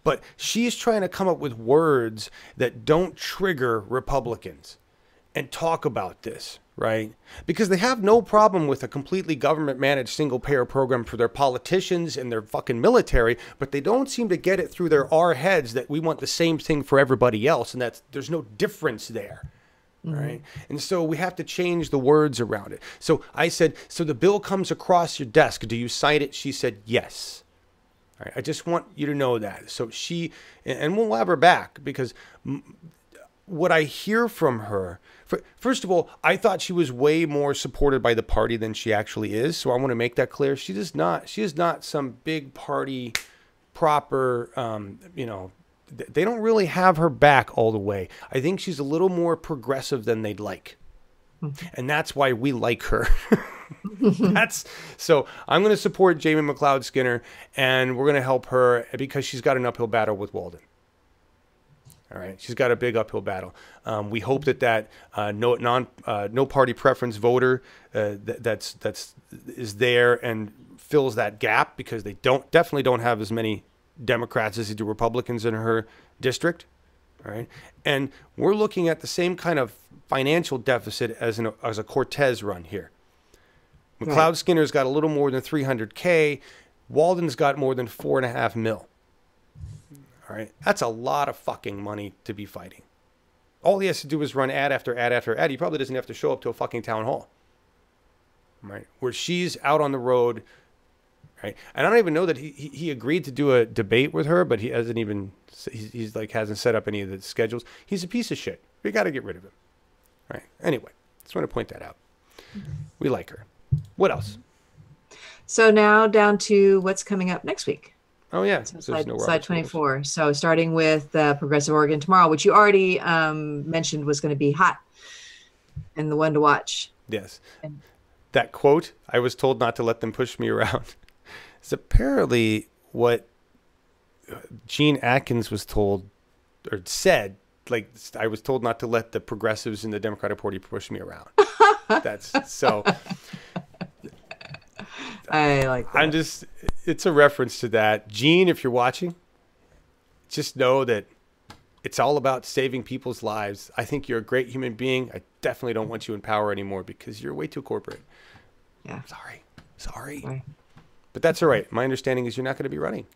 But she's trying to come up with words that don't trigger Republicans and talk about this, right? Because they have no problem with a completely government-managed single-payer program for their politicians and their fucking military, but they don't seem to get it through our heads that we want the same thing for everybody else, and that there's no difference there, right? And so we have to change the words around it. So I said, so the bill comes across your desk. Do you cite it? She said, yes. All right, I just want you to know that. So she, and we'll have her back, because what I hear from her, first of all, I thought she was way more supported by the party than she actually is. So I want to make that clear. She is not some big party proper, they don't really have her back all the way. I think she's a little more progressive than they'd like. And that's why we like her. So I'm going to support Jamie McLeod Skinner, and we're going to help her because she's got an uphill battle with Walden. All right, she's got a big uphill battle. We hope that no party preference voter is there and fills that gap, because they definitely don't have as many Democrats as they do Republicans in her district. All right, and we're looking at the same kind of financial deficit as a Cortez run here. McLeod Skinner's got a little more than $300K. Walden's got more than $4.5 million. All right, that's a lot of fucking money to be fighting. All he has to do is run ad after ad after ad. He probably doesn't have to show up to a fucking town hall. Right, where she's out on the road. Right, and I don't even know that he agreed to do a debate with her, but he hasn't even hasn't set up any of the schedules. He's a piece of shit. We got to get rid of him. Right. Anyway, just want to point that out. We like her. What else? So now down to what's coming up next week. Oh, yeah. So slide 24. So starting with Progressive Oregon tomorrow, which you already mentioned was going to be hot and the one to watch. Yes. That quote, I was told not to let them push me around, is apparently what Gene Atkins was told or said. Like, I was told not to let the progressives in the Democratic Party push me around. That's so. I like that. It's a reference to that. Gene, if you're watching, just know that it's all about saving people's lives. I think you're a great human being. I definitely don't want you in power anymore because you're way too corporate. Yeah. Sorry. But that's all right. My understanding is you're not going to be running.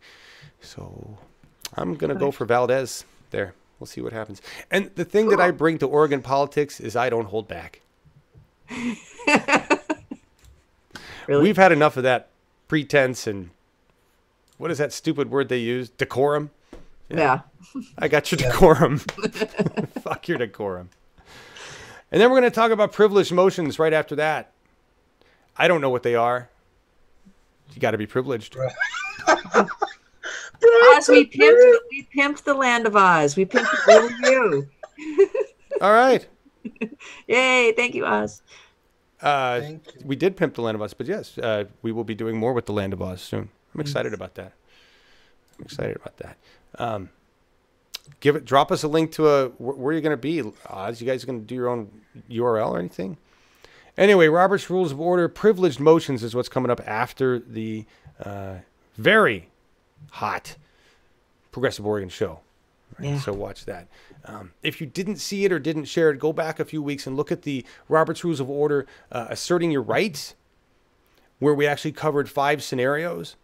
So I'm going to go for Valdez there. We'll see what happens. And the thing that I bring to Oregon politics is I don't hold back. Really? We've had enough of that pretense and what is that stupid word they use? Decorum? Yeah. I got your decorum. Fuck your decorum. And then we're going to talk about privileged motions right after that. I don't know what they are. You got to be privileged. Oz, we pimped the land of Oz. We pimped it over you. All right. Yay! Thank you, Oz. Thank you. We did pimp the Land of Oz, but yes, we will be doing more with the Land of Oz soon. I'm excited about that. Drop us a link to where you're going to be, Oz. You guys are going to do your own URL or anything? Anyway, Robert's Rules of Order, privileged motions is what's coming up after the very hot Progressive Oregon show. Right? Yeah. So watch that. If you didn't see it or didn't share it, go back a few weeks and look at the Robert's Rules of Order, asserting your rights, where we actually covered 5 scenarios.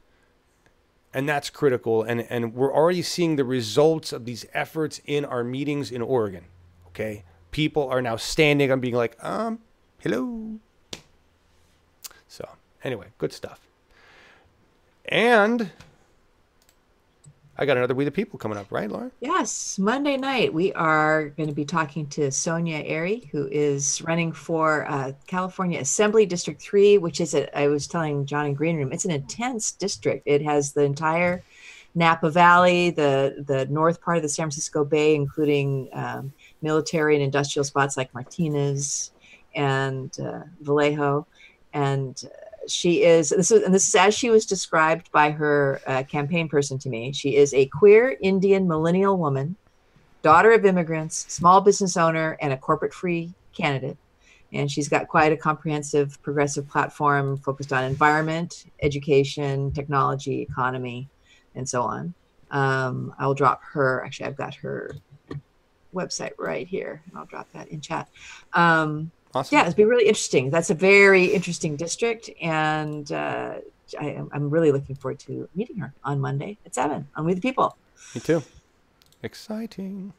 And that's critical. And we're already seeing the results of these efforts in our meetings in Oregon. Okay? People are now standing and being like, hello. So, anyway, good stuff. And I got another We the People coming up, right, Laura? Yes, Monday night we are going to be talking to Sonia Airy, who is running for California Assembly District 3, which is, I was telling John in Green Room, it's an intense district. It has the entire Napa Valley, the north part of the San Francisco Bay, including military and industrial spots like Martinez and Vallejo. And this is as she was described by her campaign person to me. She is a queer Indian millennial woman, daughter of immigrants, small business owner, and a corporate-free candidate. And she's got quite a comprehensive progressive platform focused on environment, education, technology, economy, and so on. I will drop her. Actually, I've got her website right here. I'll drop that in chat. Awesome. Yeah, it'd be really interesting. That's a very interesting district, and I'm really looking forward to meeting her on Monday at 7 on We the People. Me too. Exciting.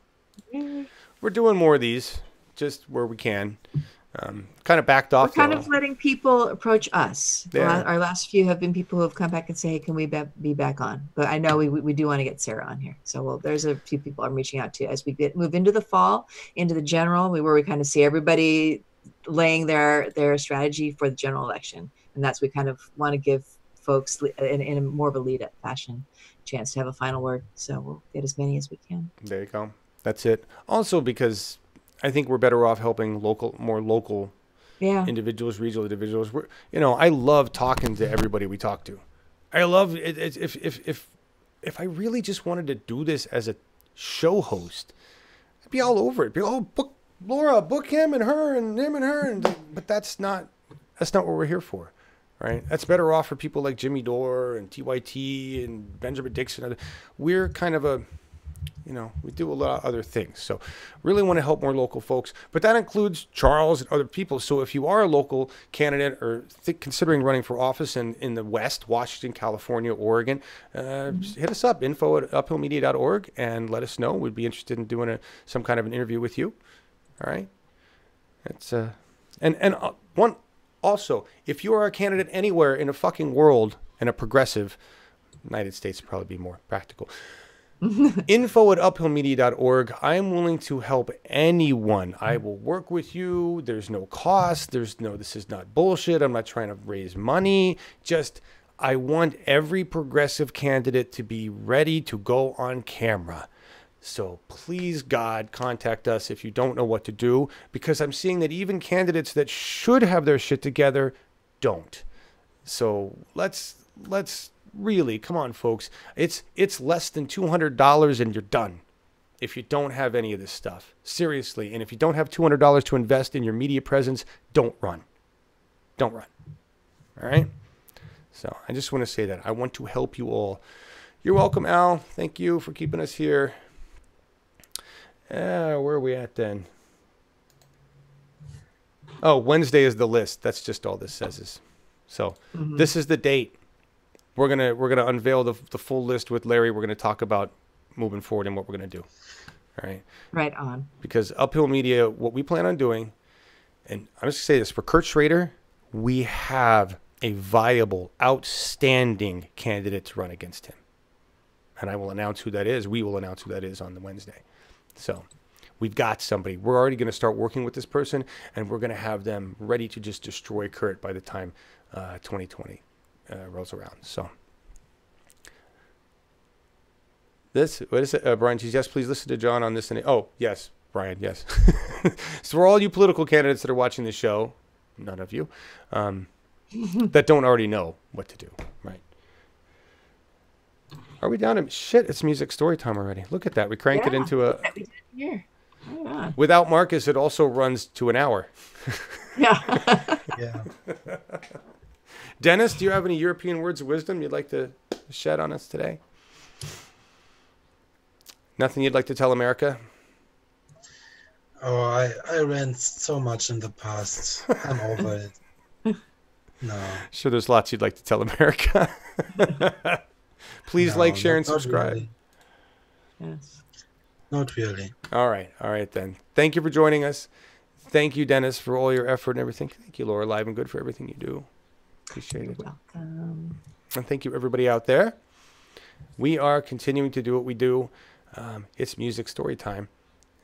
We're doing more of these, just where we can. Kind of backed off. We're kind of letting people approach us. Yeah. Our last few have been people who have come back and say, hey, can we be back on? But I know we do want to get Sarah on here. So there's a few people I'm reaching out to as we move into the fall, into the general, where we kind of see everybody laying their strategy for the general election. And that's, we kind of want to give folks in a more of a lead-up fashion chance to have a final word. So we'll get as many as we can. There you go. That's it. Also, because I think we're better off helping more local individuals, regional individuals. I love talking to everybody we talk to. I love it. If I really just wanted to do this as a show host, I'd be all over it. Book Laura, book him and her and him and her, but that's not what we're here for, right? That's better off for people like Jimmy Dore and TYT and Benjamin Dixon. We're kind of we do a lot of other things. So really want to help more local folks, but that includes Charles and other people. So if you are a local candidate or considering running for office in the West, Washington, California, Oregon, hit us up, info@uphillmedia.org, and let us know. We'd be interested in doing some kind of an interview with you. All right. That's one also, if you are a candidate anywhere in the fucking world and a progressive, United States would probably be more practical. info@uphillmedia.org. I'm willing to help anyone. I will work with you. There's no cost. This is not bullshit. I'm not trying to raise money. Just, I want every progressive candidate to be ready to go on camera. So please, God, contact us if you don't know what to do, because I'm seeing that even candidates that should have their shit together don't. So let's really, come on, folks. It's less than $200 and you're done if you don't have any of this stuff. Seriously. And if you don't have $200 to invest in your media presence, don't run. Don't run. All right? So I just want to say that. I want to help you all. You're welcome, Al. Thank you for keeping us here. Where are we at then? Oh, Wednesday is the list. That's just all this says. So This is the date. We're gonna unveil the full list with Larry. We're gonna talk about moving forward and what we're gonna do. All right. Right on. Because Uphill Media, what we plan on doing, and I'm just gonna say this, for Kurt Schrader, we have a viable, outstanding candidate to run against him. And I will announce who that is. We will announce who that is on the Wednesday. So we've got somebody. We're already going to start working with this person, and we're going to have them ready to just destroy Kurt by the time 2020 rolls around. So what is it? Brian says, yes, please listen to John on this. Oh, yes. Brian, yes. So for all you political candidates that are watching the show, none of you, that don't already know what to do, right? Are we down to shit? It's music story time already. Look at that. We cranked it into a. We did it here. Yeah. Without Marcus, it also runs to an hour. Yeah. Yeah. Dennis, do you have any European words of wisdom you'd like to shed on us today? Nothing you'd like to tell America? Oh, I ran so much in the past. I'm over it. No. Sure, there's lots you'd like to tell America. Please like, share, and subscribe. Really. Yes. Not really. All right then. Thank you for joining us. Thank you, Dennis, for all your effort and everything. Thank you, Laura, Live and Good, for everything you do. Appreciate it. Welcome. And thank you, everybody out there. We are continuing to do what we do. It's music story time,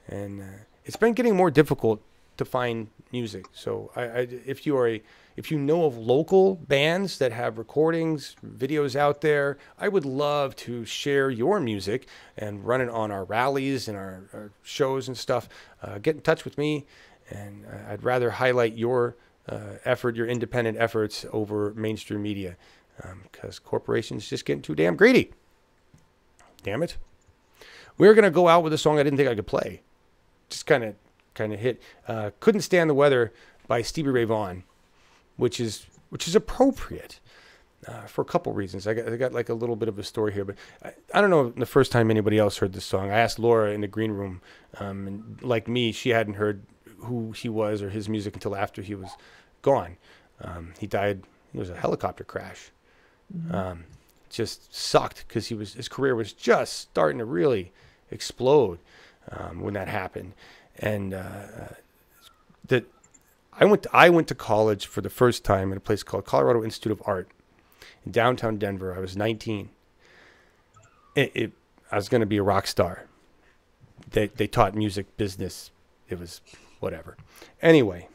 and it's been getting more difficult to find music. So if you know of local bands that have recordings, videos out there, I would love to share your music and run it on our rallies and our shows and stuff. Get in touch with me, and I'd rather highlight your effort, your independent efforts over mainstream media, because corporations just getting too damn greedy. Damn it. We're going to go out with a song I didn't think I could play. Just kind of hit. Couldn't Stand the Weather by Stevie Ray Vaughan, which is appropriate for a couple reasons. I got like a little bit of a story here, but I don't know the first time anybody else heard this song. I asked Laura in the green room, and like me, she hadn't heard who he was or his music until after he was gone. He died. It was a helicopter crash. Mm-hmm. Just sucked because his career was just starting to really explode when that happened. And I went to college for the first time at a place called Colorado Institute of Art in downtown Denver. I was 19. I was going to be a rock star. They taught music business. It was whatever. Anyway,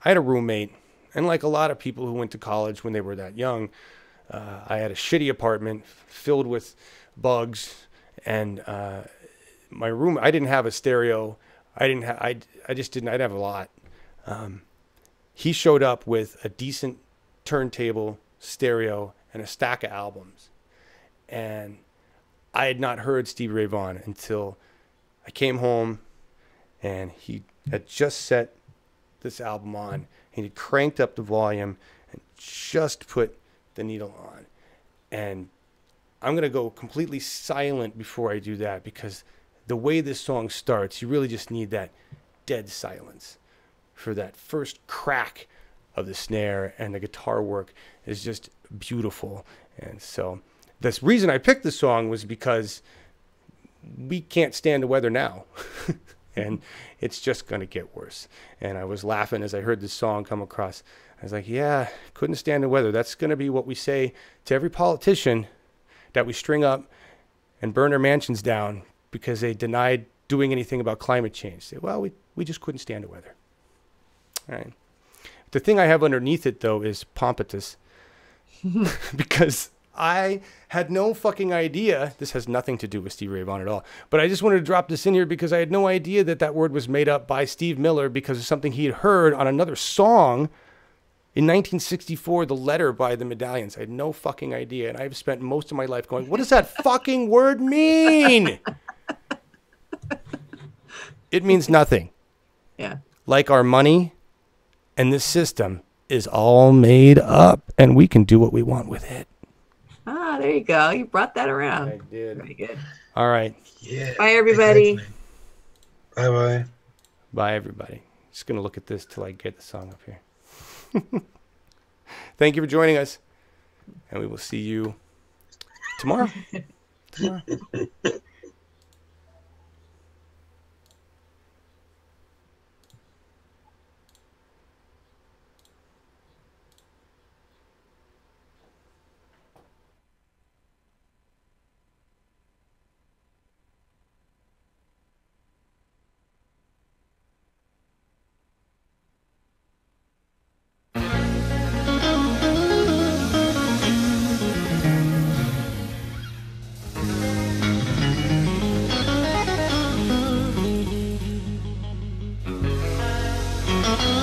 I had a roommate, and like a lot of people who went to college when they were that young, I had a shitty apartment filled with bugs, and my room, I didn't have a stereo. I just didn't. I didn't have a lot. He showed up with a decent turntable, stereo, and a stack of albums. And I had not heard Stevie Ray Vaughan until I came home, and he had just set this album on, and he cranked up the volume and just put the needle on. And I'm going to go completely silent before I do that, because the way this song starts, you really just need that dead silence for that first crack of the snare, and the guitar work is just beautiful. And so the reason I picked this song was because we can't stand the weather now. And it's just going to get worse. And I was laughing as I heard this song come across. I was like, yeah, couldn't stand the weather. That's going to be what we say to every politician that we string up and burn their mansions down because they denied doing anything about climate change. Say, well, we just couldn't stand the weather. All right. The thing I have underneath it, though, is pompatus. Because I had no fucking idea. This has nothing to do with Stevie Ray Vaughan at all. But I just wanted to drop this in here because I had no idea that word was made up by Steve Miller because of something he had heard on another song in 1964, The Letter by the Medallions. I had no fucking idea. And I've spent most of my life going, what does that fucking word mean? It means nothing. Yeah. Like our money and this system is all made up, and we can do what we want with it. Ah, there you go. You brought that around. I did. Very good. All right. Yeah. Bye, everybody. Exactly. Bye-bye. Bye, everybody. Just going to look at this till I get the song up here. Thank you for joining us, and we will see you tomorrow. Bye.